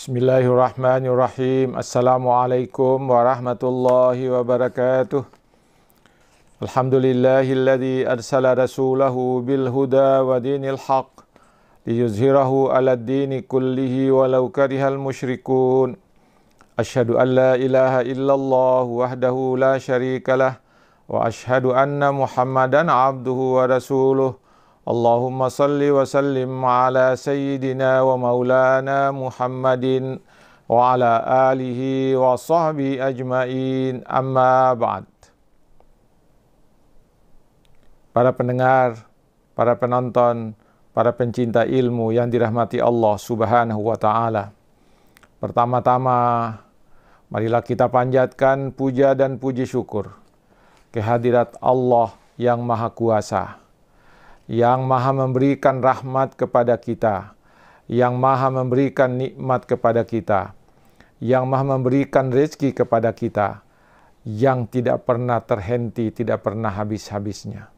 Bismillahirrahmanirrahim. Assalamualaikum warahmatullahi wabarakatuh. Alhamdulillahilladzi arsala rasulahu bil huda wa dinil haq liyuzhirahu 'alad dini kullihi walau karihal musyrikun. Asyhadu an la ilaha illallah wahdahu la syarikalah wa asyhadu anna Muhammadan abduhu wa rasuluh. Allahumma salli wa sallim ala sayyidina wa maulana Muhammadin wa ala alihi wa sahbihi ajmain, amma ba'd. Para pendengar, para penonton, para pencinta ilmu yang dirahmati Allah Subhanahu wa ta'ala. Pertama-tama, marilah kita panjatkan puja dan puji syukur kehadirat Allah yang Maha Kuasa, yang Maha memberikan rahmat kepada kita, yang Maha memberikan nikmat kepada kita, yang Maha memberikan rezeki kepada kita, yang tidak pernah terhenti, tidak pernah habis-habisnya.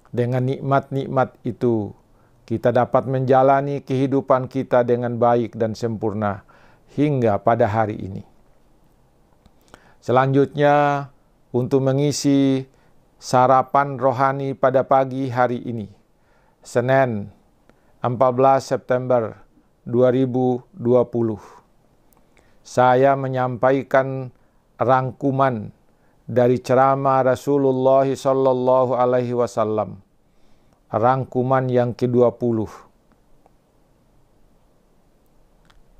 Dengan nikmat-nikmat itu, kita dapat menjalani kehidupan kita dengan baik dan sempurna hingga pada hari ini. Selanjutnya, untuk mengisi sarapan rohani pada pagi hari ini, Senin 14 September 2020. Saya menyampaikan rangkuman dari ceramah Rasulullah sallallahu alaihi wasallam, rangkuman yang ke-20.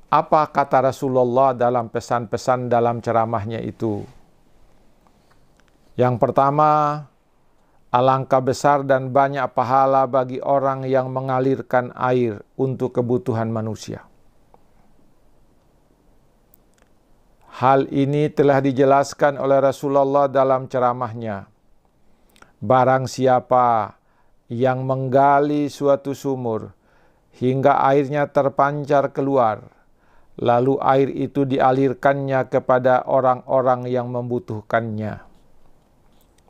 Apa kata Rasulullah dalam pesan-pesan dalam ceramahnya itu? Yang pertama, alangkah besar dan banyak pahala bagi orang yang mengalirkan air untuk kebutuhan manusia. Hal ini telah dijelaskan oleh Rasulullah dalam ceramahnya. Barang siapa yang menggali suatu sumur hingga airnya terpancar keluar, lalu air itu dialirkannya kepada orang-orang yang membutuhkannya,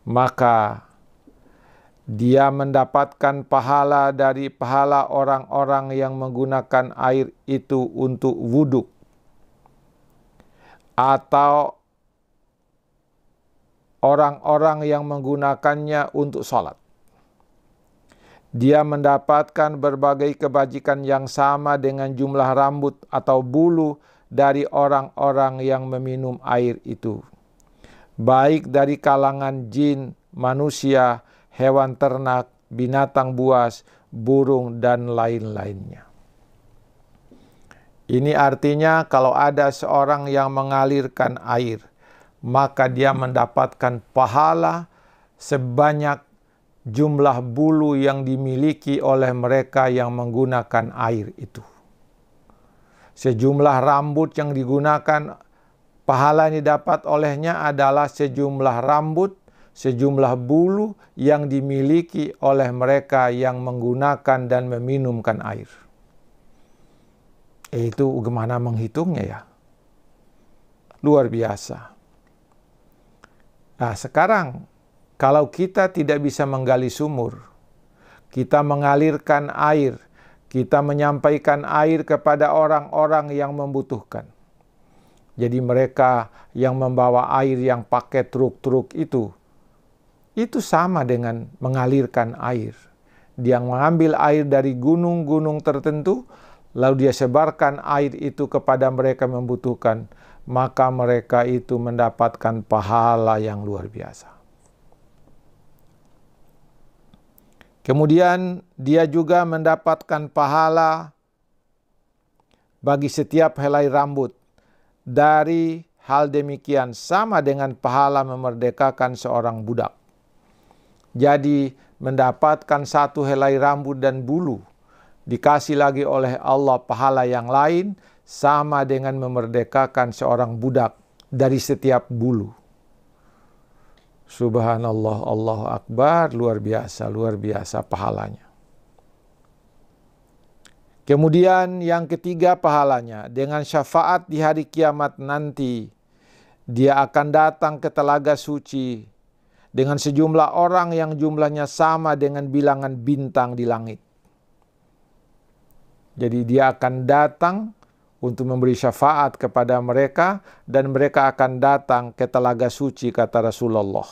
maka dia mendapatkan pahala dari pahala orang-orang yang menggunakan air itu untuk wudhu atau orang-orang yang menggunakannya untuk sholat. Dia mendapatkan berbagai kebajikan yang sama dengan jumlah rambut atau bulu dari orang-orang yang meminum air itu, baik dari kalangan jin, manusia, hewan ternak, binatang buas, burung, dan lain-lainnya. Ini artinya kalau ada seorang yang mengalirkan air, maka dia mendapatkan pahala sebanyak jumlah bulu yang dimiliki oleh mereka yang menggunakan air itu. Sejumlah rambut yang digunakan, pahala yang didapat olehnya adalah sejumlah rambut, sejumlah bulu yang dimiliki oleh mereka yang menggunakan dan meminumkan air. Itu bagaimana menghitungnya ya? Luar biasa. Nah, sekarang kalau kita tidak bisa menggali sumur, kita mengalirkan air, kita menyampaikan air kepada orang-orang yang membutuhkan. Jadi mereka yang membawa air yang pakai truk-truk itu sama dengan mengalirkan air. Dia mengambil air dari gunung-gunung tertentu, lalu dia sebarkan air itu kepada mereka yang membutuhkan, maka mereka itu mendapatkan pahala yang luar biasa. Kemudian dia juga mendapatkan pahala bagi setiap helai rambut. Dari hal demikian sama dengan pahala memerdekakan seorang budak. Jadi mendapatkan satu helai rambut dan bulu, dikasih lagi oleh Allah pahala yang lain, sama dengan memerdekakan seorang budak dari setiap bulu. Subhanallah, Allahu Akbar, luar biasa pahalanya. Kemudian yang ketiga pahalanya, dengan syafaat di hari kiamat nanti, dia akan datang ke telaga suci dengan sejumlah orang yang jumlahnya sama dengan bilangan bintang di langit. Jadi dia akan datang untuk memberi syafaat kepada mereka, dan mereka akan datang ke telaga suci, kata Rasulullah,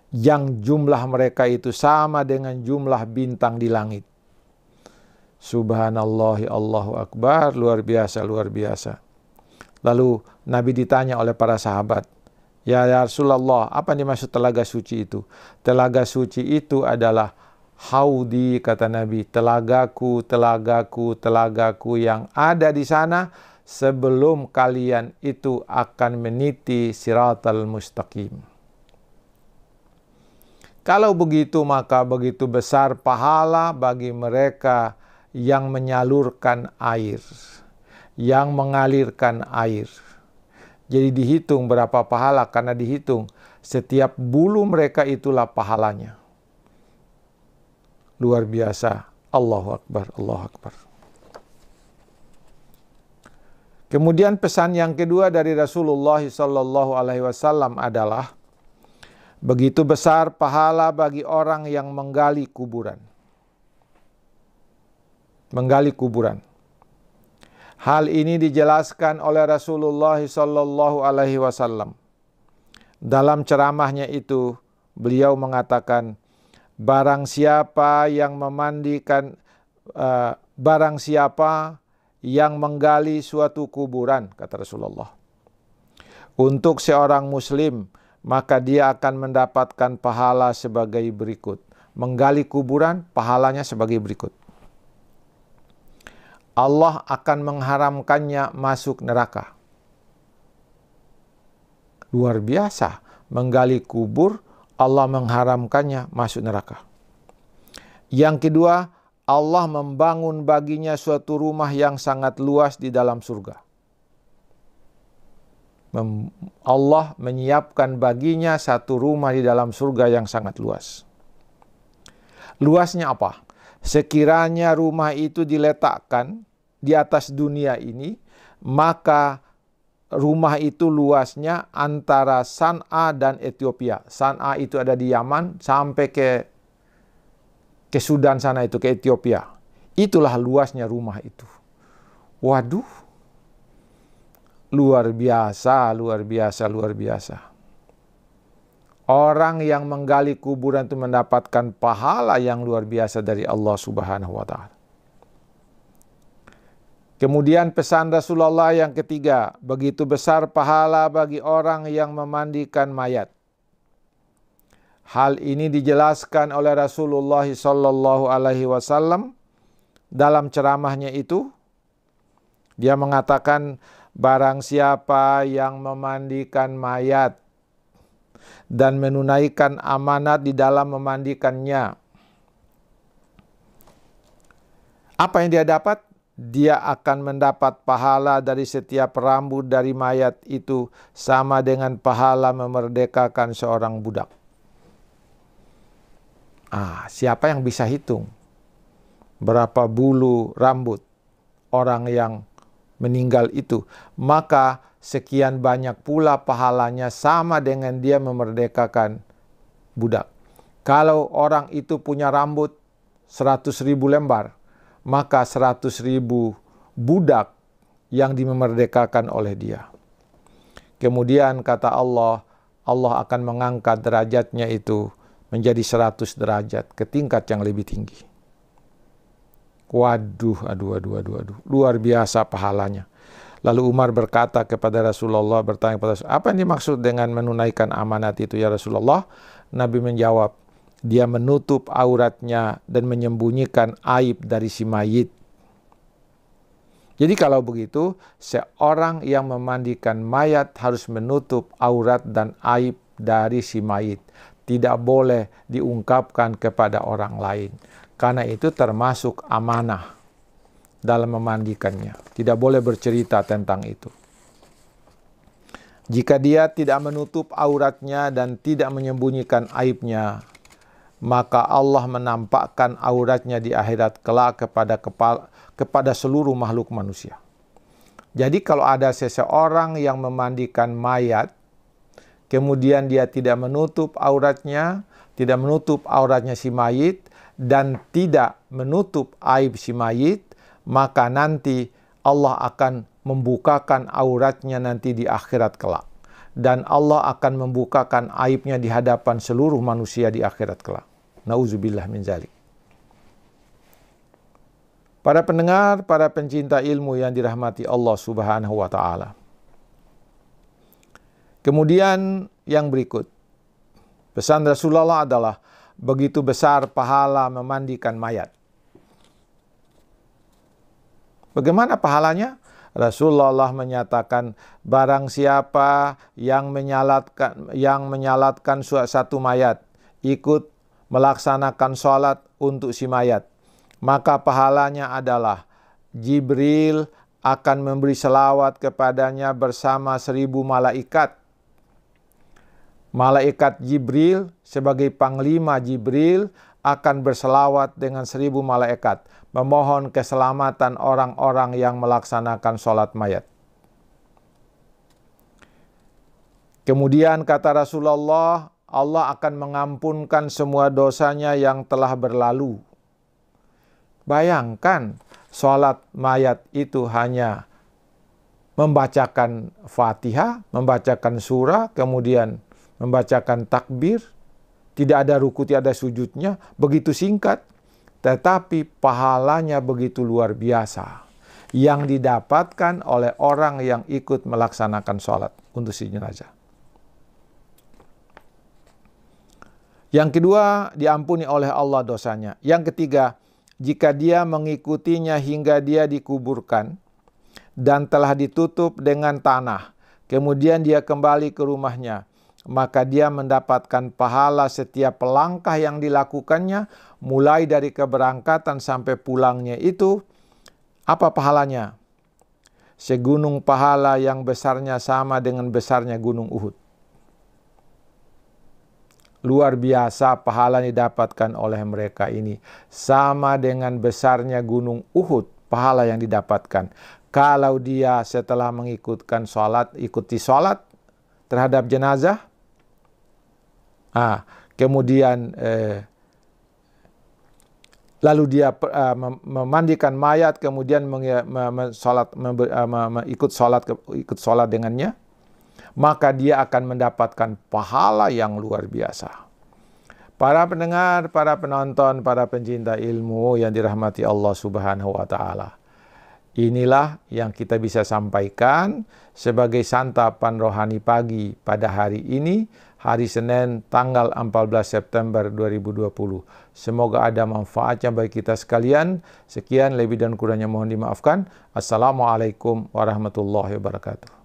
yang jumlah mereka itu sama dengan jumlah bintang di langit. Subhanallah, Allahu Akbar, luar biasa, luar biasa. Lalu Nabi ditanya oleh para sahabat, ya Rasulullah, apa yang dimaksud telaga suci itu? Telaga suci itu adalah haudi, kata Nabi, telagaku, telagaku, telagaku yang ada di sana sebelum kalian itu akan meniti siratal mustaqim. Kalau begitu, maka begitu besar pahala bagi mereka yang menyalurkan air, yang mengalirkan air. Jadi dihitung berapa pahala, karena dihitung setiap bulu mereka itulah pahalanya. Luar biasa. Allahu Akbar, Allahu Akbar. Kemudian pesan yang kedua dari Rasulullah SAW adalah, begitu besar pahala bagi orang yang menggali kuburan. Menggali kuburan. Hal ini dijelaskan oleh Rasulullah SAW. Dalam ceramahnya itu, beliau mengatakan, barang siapa yang menggali suatu kuburan, kata Rasulullah, untuk seorang muslim, maka dia akan mendapatkan pahala sebagai berikut. Menggali kuburan, pahalanya sebagai berikut. Allah akan mengharamkannya masuk neraka. Luar biasa, menggali kubur, Allah mengharamkannya masuk neraka. Yang kedua, Allah membangun baginya suatu rumah yang sangat luas di dalam surga. Allah menyiapkan baginya satu rumah di dalam surga yang sangat luas. Luasnya apa? Sekiranya rumah itu diletakkan di atas dunia ini, maka rumah itu luasnya antara San'a dan Ethiopia. San'a itu ada di Yaman sampai ke Sudan sana itu, ke Ethiopia. Itulah luasnya rumah itu. Waduh. Luar biasa, luar biasa, luar biasa. Orang yang menggali kuburan itu mendapatkan pahala yang luar biasa dari Allah Subhanahu wa Ta'ala. Kemudian pesan Rasulullah yang ketiga, begitu besar pahala bagi orang yang memandikan mayat. Hal ini dijelaskan oleh Rasulullah SAW dalam ceramahnya itu. Dia mengatakan, barang siapa yang memandikan mayat dan menunaikan amanat di dalam memandikannya, apa yang dia dapat? Dia akan mendapat pahala dari setiap rambut dari mayat itu sama dengan pahala memerdekakan seorang budak. Siapa yang bisa hitung berapa bulu rambut orang yang meninggal itu? Maka sekian banyak pula pahalanya sama dengan dia memerdekakan budak. Kalau orang itu punya rambut 100.000 lembar, maka 100.000 budak yang dimerdekakan oleh dia. Kemudian kata Allah, Allah akan mengangkat derajatnya itu menjadi 100 derajat ke tingkat yang lebih tinggi. Waduh, aduh. Luar biasa pahalanya. Lalu Umar berkata kepada Rasulullah, bertanya kepada Rasulullah, apa yang dimaksud dengan menunaikan amanat itu ya Rasulullah? Nabi menjawab, dia menutup auratnya dan menyembunyikan aib dari si mayit. Jadi kalau begitu, seorang yang memandikan mayat harus menutup aurat dan aib dari si mayit. Tidak boleh diungkapkan kepada orang lain. Karena itu termasuk amanah dalam memandikannya. Tidak boleh bercerita tentang itu. Jika dia tidak menutup auratnya dan tidak menyembunyikan aibnya, maka Allah menampakkan auratnya di akhirat kelak kepada seluruh makhluk manusia. Jadi kalau ada seseorang yang memandikan mayat, kemudian dia tidak menutup auratnya si mayit, dan tidak menutup aib si mayit, maka nanti Allah akan membukakan auratnya nanti di akhirat kelak. Dan Allah akan membukakan aibnya di hadapan seluruh manusia di akhirat kelak. Nauzubillah min zalik. Para pendengar, para pencinta ilmu yang dirahmati Allah Subhanahu wa Ta'ala. Kemudian yang berikut, pesan Rasulullah adalah begitu besar pahala memandikan mayat. Bagaimana pahalanya? Rasulullah menyatakan, barang siapa yang menyalatkan satu mayat, ikut melaksanakan sholat untuk si mayat, maka pahalanya adalah Jibril akan memberi selawat kepadanya bersama 1000 malaikat. Malaikat Jibril sebagai panglima Jibril akan berselawat dengan 1000 malaikat, memohon keselamatan orang-orang yang melaksanakan sholat mayat. Kemudian kata Rasulullah, Allah akan mengampunkan semua dosanya yang telah berlalu. Bayangkan, sholat mayat itu hanya membacakan Fatihah, membacakan surah, kemudian membacakan takbir, tidak ada ruku, tidak ada sujudnya, begitu singkat, tetapi pahalanya begitu luar biasa yang didapatkan oleh orang yang ikut melaksanakan sholat untuk si jenazah. Yang kedua, diampuni oleh Allah dosanya. Yang ketiga, jika dia mengikutinya hingga dia dikuburkan dan telah ditutup dengan tanah, kemudian dia kembali ke rumahnya, maka dia mendapatkan pahala setiap langkah yang dilakukannya, mulai dari keberangkatan sampai pulangnya itu. Apa pahalanya? Segunung pahala yang besarnya sama dengan besarnya gunung Uhud. Luar biasa pahala yang didapatkan oleh mereka ini. Sama dengan besarnya gunung Uhud pahala yang didapatkan. Kalau dia setelah ikuti sholat terhadap jenazah, kemudian lalu dia memandikan mayat, kemudian ikut sholat dengannya, maka dia akan mendapatkan pahala yang luar biasa. Para pendengar, para penonton, para pencinta ilmu yang dirahmati Allah Subhanahu wa Ta'ala. Inilah yang kita bisa sampaikan sebagai santapan rohani pagi pada hari ini, hari Senin tanggal 14 September 2020. Semoga ada manfaatnya bagi kita sekalian. Sekian, lebih dan kurangnya mohon dimaafkan. Assalamualaikum warahmatullahi wabarakatuh.